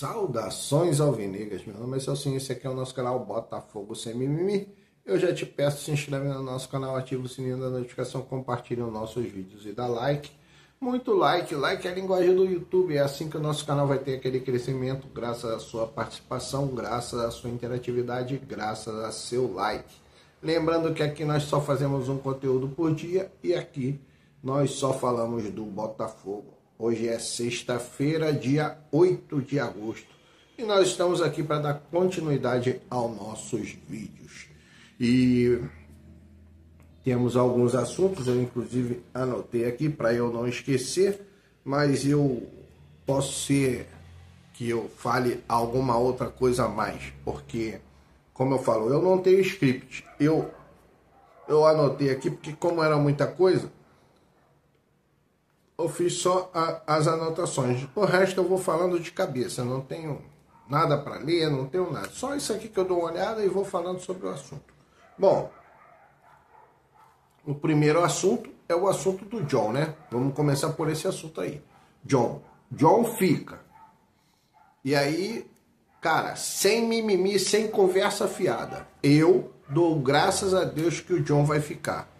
Saudações alvinegras, meu nome é Celcinho, esse aqui é o nosso canal Botafogo Sem Mimimi. Eu já te peço, se inscreve no nosso canal, ativa o sininho da notificação, compartilhe os nossos vídeos e dá like. Muito like, like é a linguagem do YouTube, é assim que o nosso canal vai ter aquele crescimento, graças à sua participação, graças à sua interatividade, graças a seu like. Lembrando que aqui nós só fazemos um conteúdo por dia e aqui nós só falamos do Botafogo. Hoje é sexta-feira, dia 8 de agosto. E nós estamos aqui para dar continuidade aos nossos vídeos. E temos alguns assuntos, eu inclusive anotei aqui para eu não esquecer. Mas eu posso ser que eu fale alguma outra coisa a mais. Porque, como eu falo, eu não tenho script. Eu anotei aqui porque como era muita coisa, eu fiz só as anotações. O resto eu vou falando de cabeça. Não tenho nada para ler, não tenho nada. Só isso aqui que eu dou uma olhada e vou falando sobre o assunto. Bom, o primeiro assunto é o assunto do John, né? Vamos começar por esse assunto aí. John fica. E aí, cara, sem mimimi, sem conversa fiada. Eu dou graças a Deus que o John vai ficar.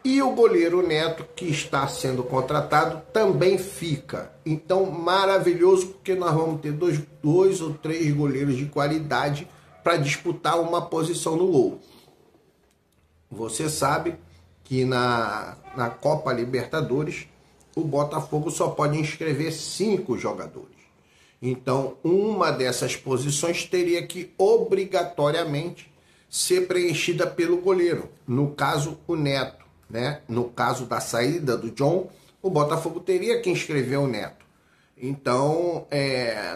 E o goleiro Neto, que está sendo contratado, também fica. Então, maravilhoso, porque nós vamos ter dois ou três goleiros de qualidade para disputar uma posição no gol. Você sabe que na Copa Libertadores, o Botafogo só pode inscrever 5 jogadores. Então, uma dessas posições teria que obrigatoriamente ser preenchida pelo goleiro. No caso, o Neto. Né? No caso da saída do John, o Botafogo teria que inscrever o Neto. Então,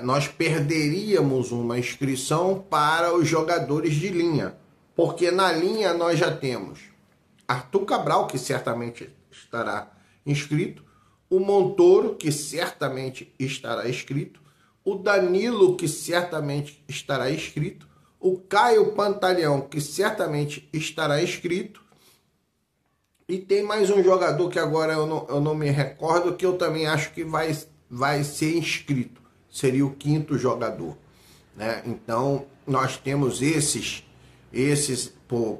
nós perderíamos uma inscrição para os jogadores de linha. Porque na linha nós já temos Arthur Cabral, que certamente estará inscrito, o Montoro, que certamente estará inscrito, o Danilo, que certamente estará inscrito, o Caio Pantaleão, que certamente estará inscrito, e tem mais um jogador que agora eu não me recordo, que eu também acho que vai ser inscrito. Seria o 5º jogador. Né? Então, nós temos esses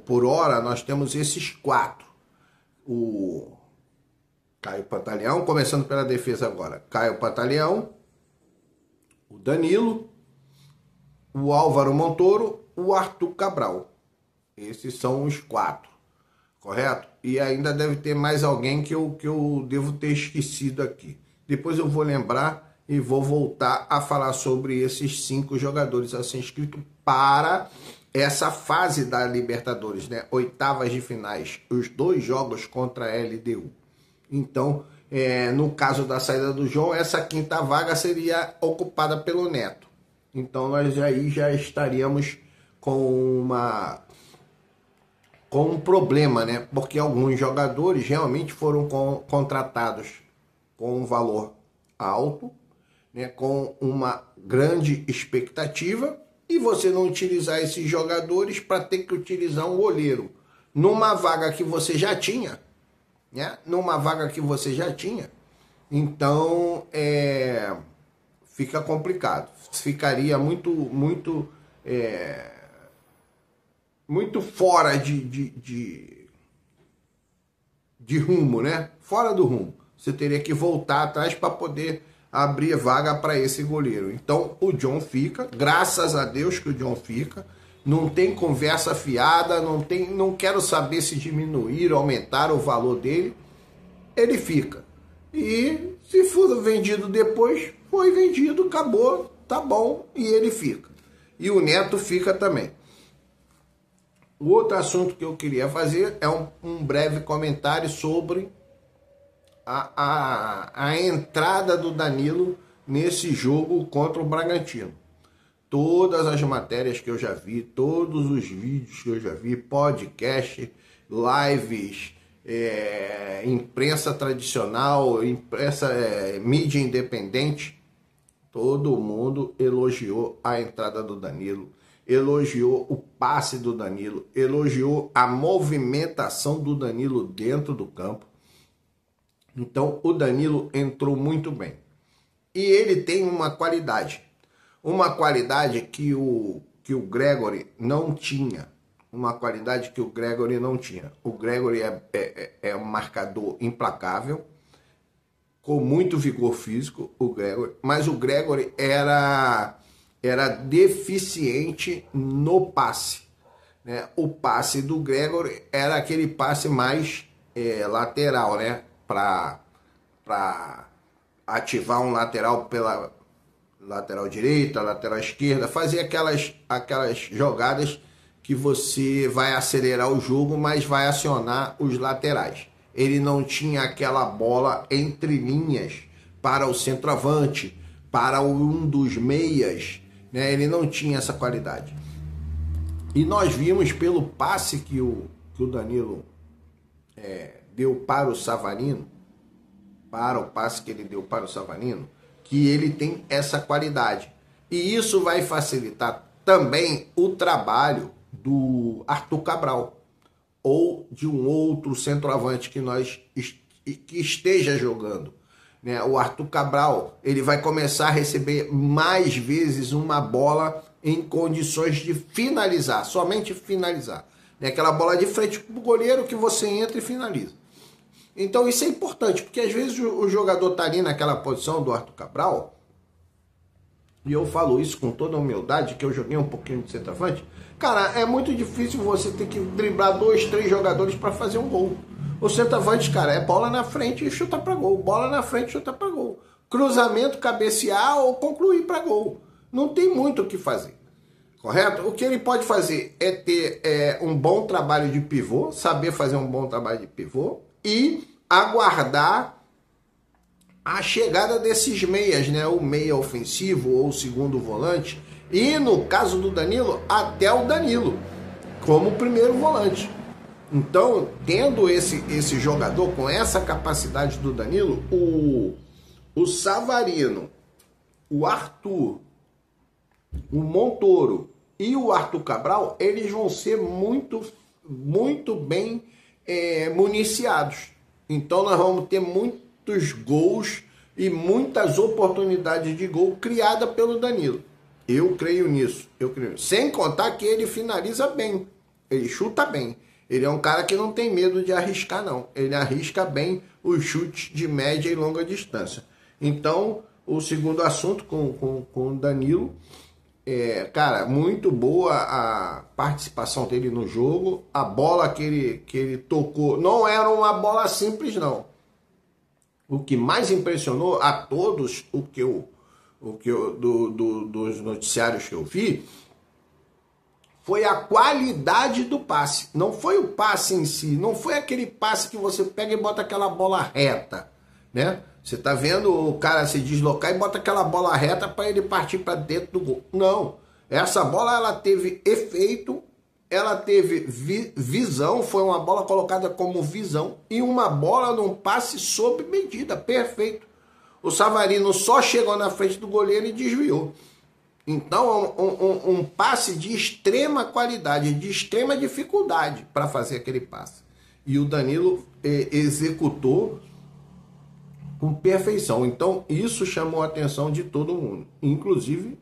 por hora, nós temos esses 4. O Caio Pantaleão, começando pela defesa agora. Caio Pantaleão, o Danilo, o Álvaro Montoro, o Arthur Cabral. Esses são os 4. Correto? E ainda deve ter mais alguém que eu devo ter esquecido aqui. Depois eu vou lembrar e vou voltar a falar sobre esses 5 jogadores a ser inscritos para essa fase da Libertadores, né? Oitavas de finais, os 2 jogos contra a LDU. Então, no caso da saída do João, essa 5ª vaga seria ocupada pelo Neto. Então, nós aí já estaríamos com um problema, né? Porque alguns jogadores realmente foram contratados com um valor alto, né? Com uma grande expectativa, e você não utilizar esses jogadores para ter que utilizar um goleiro numa vaga que você já tinha, né? Numa vaga que você já tinha, então fica complicado, ficaria muito fora de rumo, né? Fora do rumo. Você teria que voltar atrás para poder abrir vaga para esse goleiro. Então, o John fica. Graças a Deus que o John fica. Não tem conversa fiada, não quero saber se diminuir ou aumentar o valor dele. Ele fica. E se for vendido depois, foi vendido, acabou, tá bom, e ele fica. E o Neto fica também. O outro assunto que eu queria fazer é um breve comentário sobre a entrada do Danilo nesse jogo contra o Bragantino. Todas as matérias que eu já vi, todos os vídeos que eu já vi, podcast, lives, imprensa tradicional, mídia independente, todo mundo elogiou a entrada do Danilo. Elogiou o passe do Danilo, elogiou a movimentação do Danilo dentro do campo. Então, o Danilo entrou muito bem. E ele tem uma qualidade. uma qualidade que o Gregori não tinha. Uma qualidade que o Gregori não tinha. O Gregori é um marcador implacável, com muito vigor físico, o Gregori, mas o Gregori era deficiente no passe, né? O passe do Gregori era aquele passe mais lateral, né? Para ativar um lateral pela lateral direita, lateral esquerda, fazer aquelas jogadas que você vai acelerar o jogo, mas vai acionar os laterais. Ele não tinha aquela bola entre linhas para o centroavante, para um dos meias, né? Ele não tinha essa qualidade. E nós vimos pelo passe que o Danilo deu para o Savarino, que ele tem essa qualidade. E isso vai facilitar também o trabalho do Arthur Cabral, ou de um outro centroavante que esteja jogando, né? O Arthur Cabral, ele vai começar a receber mais vezes uma bola em condições de finalizar, somente finalizar, né? Aquela bola de frente para o goleiro que você entra e finaliza. Então isso é importante, porque às vezes o jogador está ali naquela posição do Arthur Cabral, e eu falo isso com toda a humildade, que eu joguei um pouquinho de centroavante. Cara, é muito difícil você ter que driblar 2, 3 jogadores para fazer um gol. O centroavante, cara, é bola na frente e chuta para gol. Bola na frente e chuta para gol. Cruzamento, cabecear ou concluir para gol. Não tem muito o que fazer. Correto? O que ele pode fazer é ter um bom trabalho de pivô, saber fazer um bom trabalho de pivô e aguardar a chegada desses meias, né? O meia ofensivo ou o segundo volante. E no caso do Danilo, até o Danilo, como primeiro volante. Então, tendo esse jogador com essa capacidade do Danilo, o Savarino, o Arthur, o Montoro e o Arthur Cabral, eles vão ser muito, muito bem municiados. Então, nós vamos ter muitos gols e muitas oportunidades de gol criadas pelo Danilo. Eu creio nisso, Sem contar que ele finaliza bem, ele chuta bem. Ele é um cara que não tem medo de arriscar, não. Ele arrisca bem os chutes de média e longa distância. Então, o segundo assunto com o Danilo, cara, muito boa a participação dele no jogo. A bola que ele tocou não era uma bola simples, não. O que mais impressionou a todos, dos noticiários que eu vi, foi a qualidade do passe. Não foi o passe em si, não foi aquele passe que você pega e bota aquela bola reta, né? Você tá vendo o cara se deslocar e bota aquela bola reta para ele partir para dentro do gol. Não, essa bola ela teve efeito, ela teve visão, foi uma bola colocada como visão e uma bola num passe sob medida, perfeito. O Savarino só chegou na frente do goleiro e desviou. Então, um passe de extrema qualidade, de extrema dificuldade para fazer aquele passe. E o Danilo executou com perfeição. Então, isso chamou a atenção de todo mundo, inclusive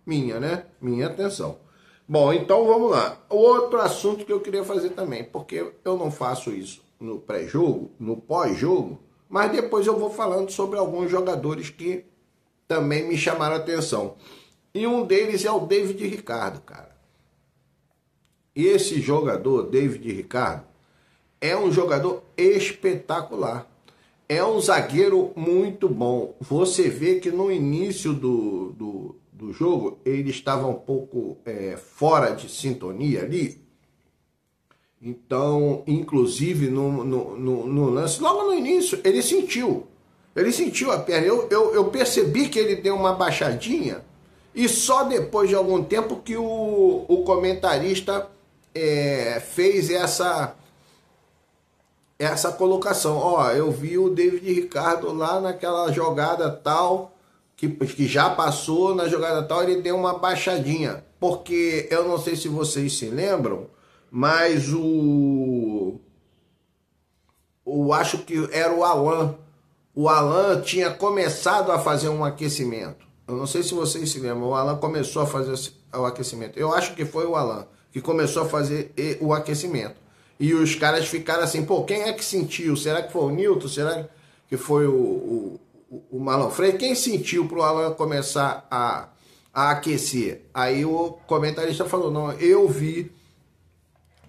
minha, né? Minha atenção. Bom, então vamos lá. Outro assunto que eu queria fazer também, porque eu não faço isso no pré-jogo, no pós-jogo, mas depois eu vou falando sobre alguns jogadores que também me chamaram a atenção. E um deles é o David Ricardo, cara. E esse jogador, David Ricardo, é um jogador espetacular. É um zagueiro muito bom. Você vê que no início do jogo ele estava um pouco fora de sintonia ali. Então, inclusive no lance, logo no início, ele sentiu a perna. Eu percebi que ele deu uma baixadinha e só depois de algum tempo que o comentarista fez essa colocação. Ó, eu vi o David Ricardo lá naquela jogada tal, que já passou, na jogada tal ele deu uma baixadinha. Porque eu não sei se vocês se lembram, mas acho que era o Alan. O Alan tinha começado a fazer um aquecimento. Eu não sei se vocês se lembram, o Alan começou a fazer o aquecimento. Eu acho que foi o Alan que começou a fazer o aquecimento. E os caras ficaram assim, pô, quem é que sentiu? Será que foi o Newton? Será que foi o Marlon Freire? Quem sentiu pro Alan começar a aquecer? Aí o comentarista falou, não, eu vi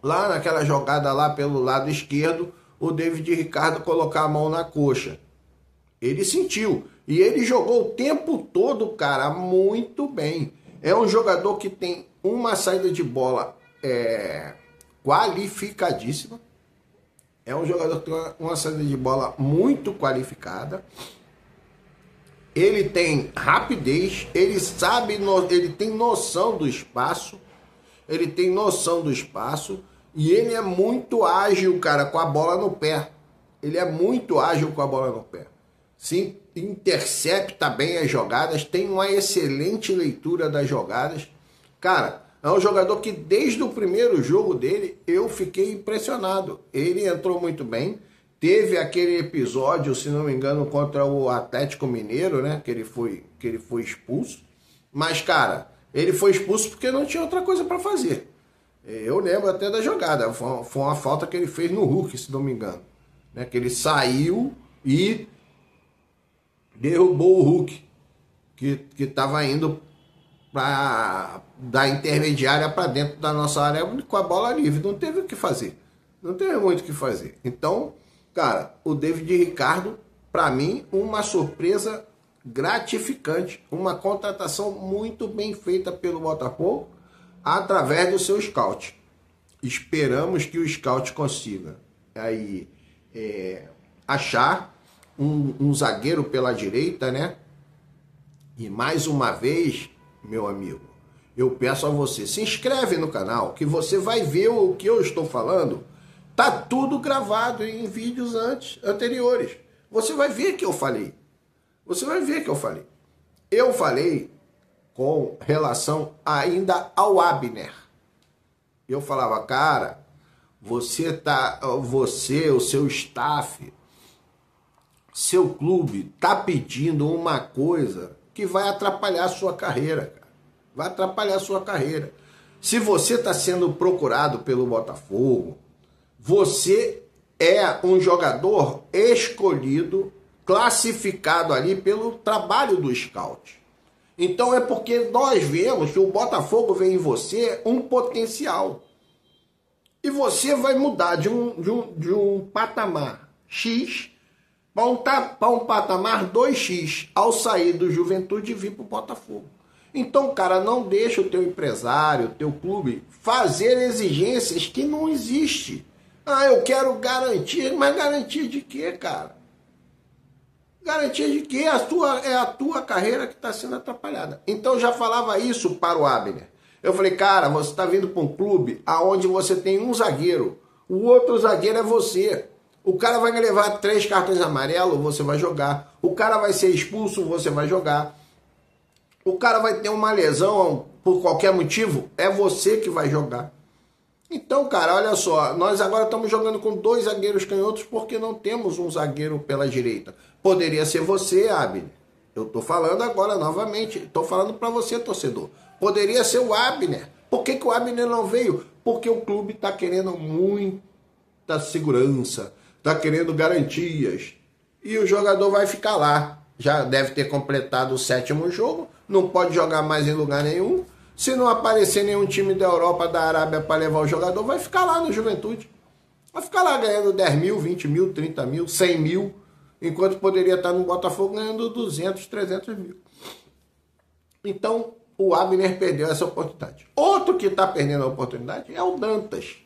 lá naquela jogada lá pelo lado esquerdo, o David Ricardo colocar a mão na coxa. Ele sentiu. E ele jogou o tempo todo, cara, muito bem. É um jogador que tem uma saída de bola qualificadíssima. É um jogador que tem uma saída de bola muito qualificada. Ele tem rapidez, ele sabe, ele tem noção do espaço. Ele tem noção do espaço. E ele é muito ágil, cara, com a bola no pé. Ele é muito ágil com a bola no pé. Sim, intercepta bem as jogadas, tem uma excelente leitura das jogadas. Cara, é um jogador que desde o primeiro jogo dele eu fiquei impressionado. Ele entrou muito bem. Teve aquele episódio, se não me engano, contra o Atlético Mineiro, né? Que ele foi expulso. Mas, cara, ele foi expulso porque não tinha outra coisa para fazer. Eu lembro até da jogada. Foi uma falta que ele fez no Hulk, se não me engano. Né? Que ele saiu e derrubou o Hulk, que estava indo da intermediária para dentro da nossa área com a bola livre. Não teve o que fazer. Não teve muito o que fazer. Então, cara, o David Ricardo, para mim, uma surpresa gratificante. Uma contratação muito bem feita pelo Botafogo através do seu scout. Esperamos que o scout consiga aí achar um zagueiro pela direita, né? E mais uma vez, meu amigo, eu peço a você, se inscreve no canal, que você vai ver o que eu estou falando. Tá tudo gravado em vídeos anteriores. Você vai ver que eu falei. Você vai ver que eu falei. Eu falei com relação ainda ao Abner. Eu falava, cara, o seu staff, seu clube tá pedindo uma coisa que vai atrapalhar a sua carreira, cara. Vai atrapalhar a sua carreira. Se você está sendo procurado pelo Botafogo, você é um jogador escolhido, classificado ali pelo trabalho do scout. Então é porque nós vemos que o Botafogo vê em você um potencial. E você vai mudar de um patamar X para um patamar 2x ao sair do Juventude e vir para o Botafogo. Então, cara, não deixa o teu empresário, o teu clube fazer exigências que não existem. Ah, eu quero garantia, mas garantia de quê, cara? Garantia de quê? É a tua carreira que está sendo atrapalhada. Então, eu já falava isso para o Abner. Eu falei, cara, você está vindo para um clube onde você tem um zagueiro, o outro zagueiro é você. O cara vai levar 3 cartões amarelos, você vai jogar. O cara vai ser expulso, você vai jogar. O cara vai ter uma lesão por qualquer motivo, é você que vai jogar. Então, cara, olha só, nós agora estamos jogando com 2 zagueiros canhotos porque não temos um zagueiro pela direita. Poderia ser você, Abner. Eu estou falando agora novamente, estou falando para você, torcedor. Poderia ser o Abner. Por que o Abner não veio? Porque o clube está querendo muita segurança, está querendo garantias. E o jogador vai ficar lá. Já deve ter completado o 7º jogo, não pode jogar mais em lugar nenhum. Se não aparecer nenhum time da Europa, da Arábia para levar o jogador, vai ficar lá no Juventude. Vai ficar lá ganhando 10 mil, 20 mil, 30 mil, 100 mil, enquanto poderia estar no Botafogo ganhando 200, 300 mil. Então, o Abner perdeu essa oportunidade. Outro que está perdendo a oportunidade é o Dantas.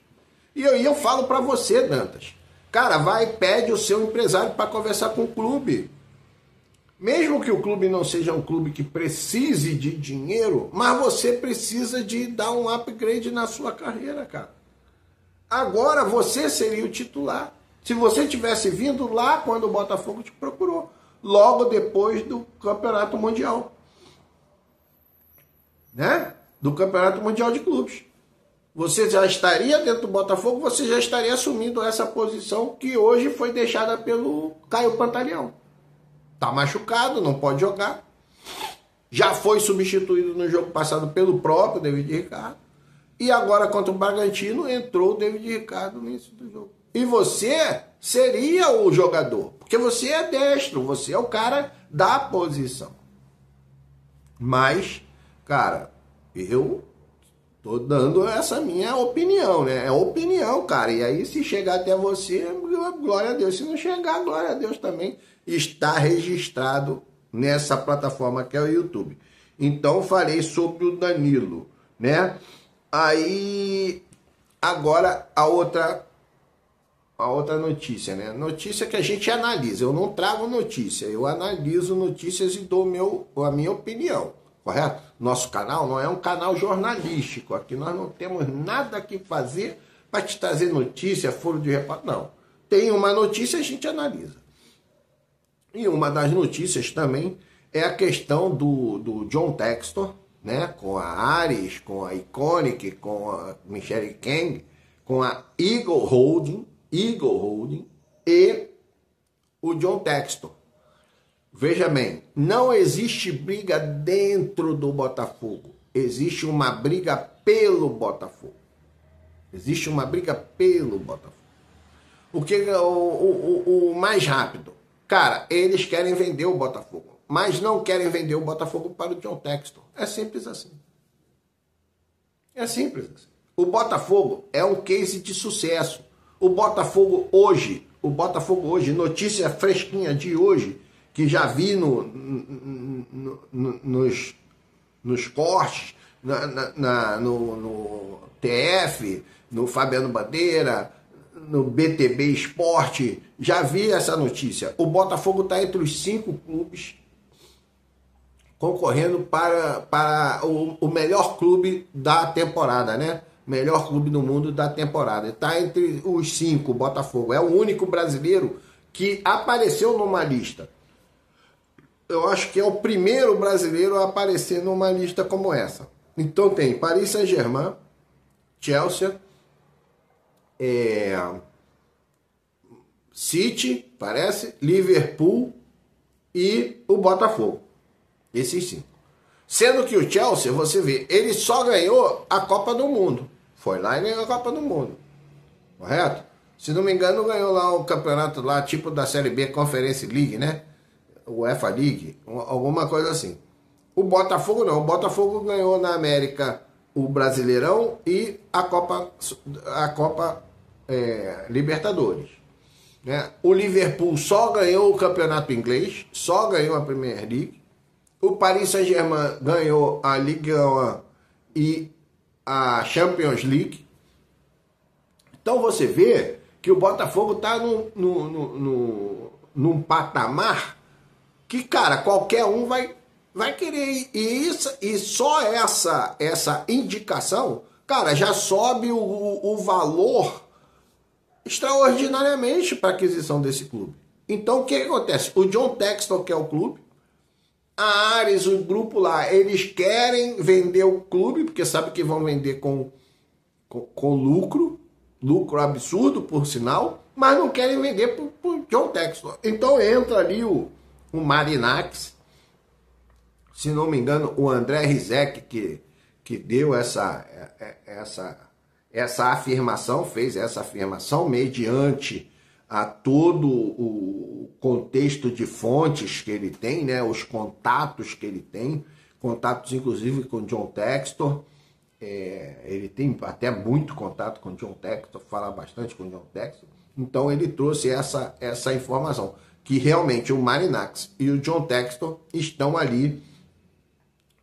E eu falo para você, Dantas, cara, vai e pede o seu empresário para conversar com o clube. Mesmo que o clube não seja um clube que precise de dinheiro, mas você precisa de dar um upgrade na sua carreira, cara. Agora você seria o titular. Se você tivesse vindo lá quando o Botafogo te procurou, logo depois do Campeonato Mundial. Né? Do Campeonato Mundial de Clubes. Você já estaria dentro do Botafogo, você já estaria assumindo essa posição que hoje foi deixada pelo Caio Pantaleão. Tá machucado, não pode jogar. já foi substituído no jogo passado pelo próprio David Ricardo, e agora contra o Bragantino entrou o David Ricardo no início do jogo. E você seria o jogador, porque você é destro, você é o cara da posição. Mas, cara, eu tô dando essa minha opinião, né? É opinião, cara. E aí, se chegar até você, glória a Deus. Se não chegar, glória a Deus também. Está registrado nessa plataforma que é o YouTube. Então, falei sobre o Danilo, né? Aí, agora, a outra notícia, né? Notícia que a gente analisa. Eu não trago notícia, eu analiso notícias e dou a minha opinião, correto? Nosso canal não é um canal jornalístico. Aqui nós não temos nada que fazer para te trazer notícia, furo de repórter. Não. Tem uma notícia, a gente analisa. E uma das notícias também é a questão do John Textor, né? Com a Ares, com a Iconic, com a Michelle Kang, com a Eagle Holding e o John Textor. Veja bem, não existe briga dentro do Botafogo. Existe uma briga pelo Botafogo. Existe uma briga pelo Botafogo. O que o mais rápido? Cara, eles querem vender o Botafogo, mas não querem vender o Botafogo para o John Textor. É simples assim. É simples assim. O Botafogo é um case de sucesso. O Botafogo hoje, notícia fresquinha de hoje, que já vi nos cortes, no TF, no Fabiano Bandeira, no BTB Esporte, já vi essa notícia. O Botafogo está entre os 5 clubes concorrendo para o melhor clube da temporada, né? Melhor clube do mundo da temporada. Está entre os 5, o Botafogo. É o único brasileiro que apareceu numa lista. Eu acho que é o primeiro brasileiro a aparecer numa lista como essa. Então tem Paris Saint-Germain, Chelsea, City, parece, Liverpool e o Botafogo. Esses 5. Sendo que o Chelsea, você vê, ele só ganhou a Copa do Mundo. Foi lá e ganhou a Copa do Mundo. Correto? Se não me engano, ganhou lá o campeonato lá, tipo da Série B, Conference League, né? UEFA League, alguma coisa assim. O Botafogo não. O Botafogo ganhou na América o Brasileirão e a Copa Libertadores. Né? O Liverpool só ganhou o campeonato inglês, só ganhou a Premier League. O Paris Saint-Germain ganhou a Ligue 1 e a Champions League. Então você vê que o Botafogo está num patamar que, cara, qualquer um vai querer. E só essa indicação, cara, já sobe o valor extraordinariamente para a aquisição desse clube. Então o que acontece? O John Textor quer o clube, a Ares, o grupo lá, eles querem vender o clube, porque sabem que vão vender com lucro absurdo, por sinal, mas não querem vender por John Textor. Então entra ali o Marinax, se não me engano, o André Rizek, que deu essa afirmação, fez essa afirmação mediante a todo o contexto de fontes que ele tem, né, os contatos que ele tem, contatos inclusive com John Textor, ele tem até muito contato com John Textor, fala bastante com John Textor, então ele trouxe essa informação, que realmente o Marinax e o John Textor estão ali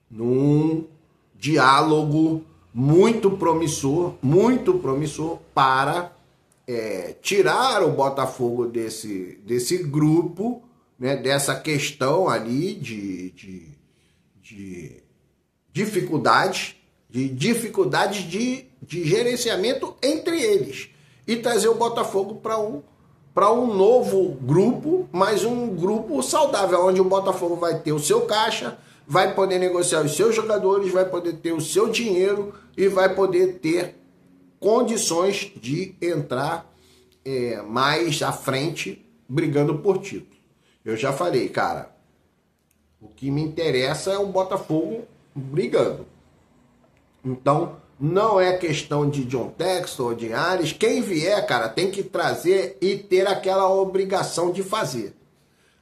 num diálogo muito promissor para tirar o Botafogo desse grupo, né, dessa questão ali de dificuldades de gerenciamento entre eles e trazer o Botafogo para um novo grupo, mas um grupo saudável, onde o Botafogo vai ter o seu caixa, vai poder negociar os seus jogadores, vai poder ter o seu dinheiro e vai poder ter condições de entrar mais à frente brigando por título. Eu já falei, cara, O que me interessa é o Botafogo brigando. Então, não é questão de John Textor ou de Ares. Quem vier, cara, tem que trazer e ter aquela obrigação de fazer.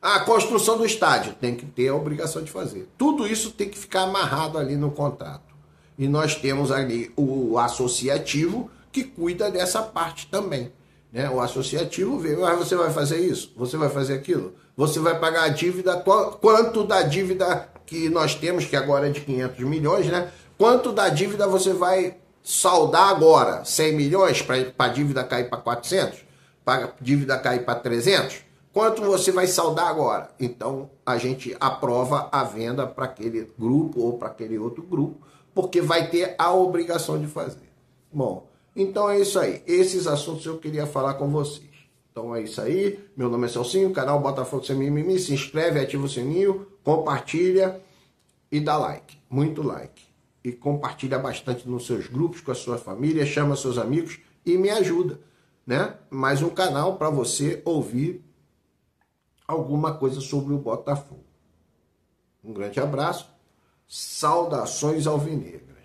A construção do estádio tem que ter a obrigação de fazer. Tudo isso tem que ficar amarrado ali no contrato. E nós temos ali o associativo que cuida dessa parte também. Né? O associativo vê, mas você vai fazer isso? Você vai fazer aquilo? Você vai pagar a dívida? Quanto da dívida que nós temos, que agora é de 500 milhões, né? Quanto da dívida você vai saldar agora? 100 milhões para a dívida cair para 400? Para a dívida cair para 300? Quanto você vai saldar agora? Então, a gente aprova a venda para aquele grupo ou para aquele outro grupo, porque vai ter a obrigação de fazer. Bom, então é isso aí. Esses assuntos eu queria falar com vocês. Então é isso aí. Meu nome é Celcinho, canal Botafogo Sem Mimimi. Se inscreve, ativa o sininho, compartilha e dá like. Muito like. E compartilha bastante nos seus grupos, com a sua família, chama seus amigos e me ajuda, né? Mais um canal para você ouvir alguma coisa sobre o Botafogo. Um grande abraço. Saudações alvinegras.